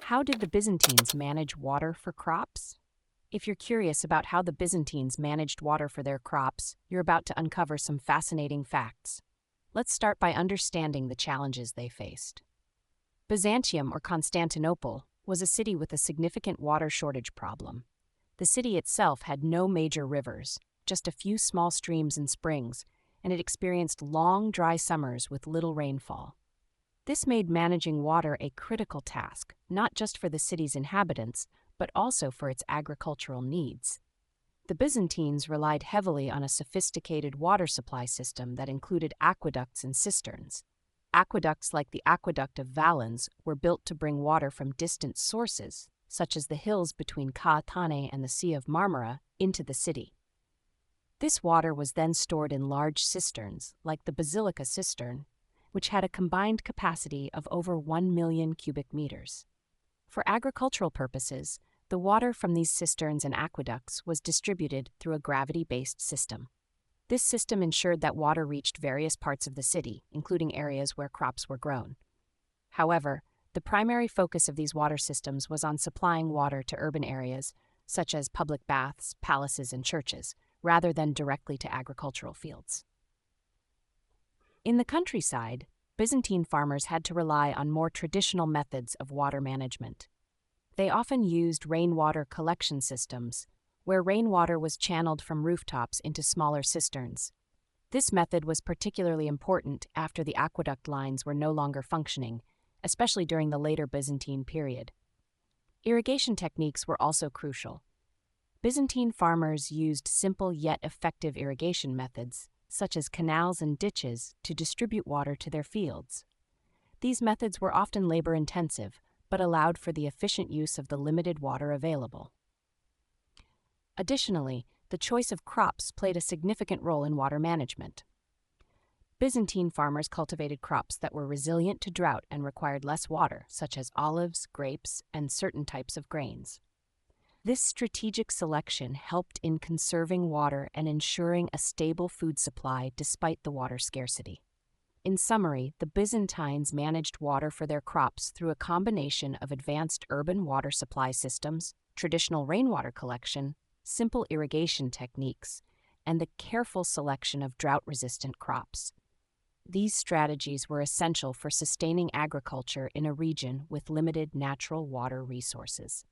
How did the Byzantines manage water for crops? If you're curious about how the Byzantines managed water for their crops, you're about to uncover some fascinating facts. Let's start by understanding the challenges they faced. Byzantium, or Constantinople, was a city with a significant water shortage problem. The city itself had no major rivers, just a few small streams and springs, and it experienced long, dry summers with little rainfall. This made managing water a critical task, not just for the city's inhabitants, but also for its agricultural needs. The Byzantines relied heavily on a sophisticated water supply system that included aqueducts and cisterns. Aqueducts like the Aqueduct of Valens were built to bring water from distant sources, such as the hills between Ka-Tane and the Sea of Marmara, into the city. This water was then stored in large cisterns, like the Basilica cistern, which had a combined capacity of over 1 million cubic meters. For agricultural purposes, the water from these cisterns and aqueducts was distributed through a gravity-based system. This system ensured that water reached various parts of the city, including areas where crops were grown. However, the primary focus of these water systems was on supplying water to urban areas, such as public baths, palaces, and churches, rather than directly to agricultural fields. In the countryside, Byzantine farmers had to rely on more traditional methods of water management. They often used rainwater collection systems, where rainwater was channeled from rooftops into smaller cisterns. This method was particularly important after the aqueduct lines were no longer functioning, especially during the later Byzantine period. Irrigation techniques were also crucial. Byzantine farmers used simple yet effective irrigation methods, such as canals and ditches, to distribute water to their fields. These methods were often labor-intensive, but allowed for the efficient use of the limited water available. Additionally, the choice of crops played a significant role in water management. Byzantine farmers cultivated crops that were resilient to drought and required less water, such as olives, grapes, and certain types of grains. This strategic selection helped in conserving water and ensuring a stable food supply despite the water scarcity. In summary, the Byzantines managed water for their crops through a combination of advanced urban water supply systems, traditional rainwater collection, simple irrigation techniques, and the careful selection of drought-resistant crops. These strategies were essential for sustaining agriculture in a region with limited natural water resources.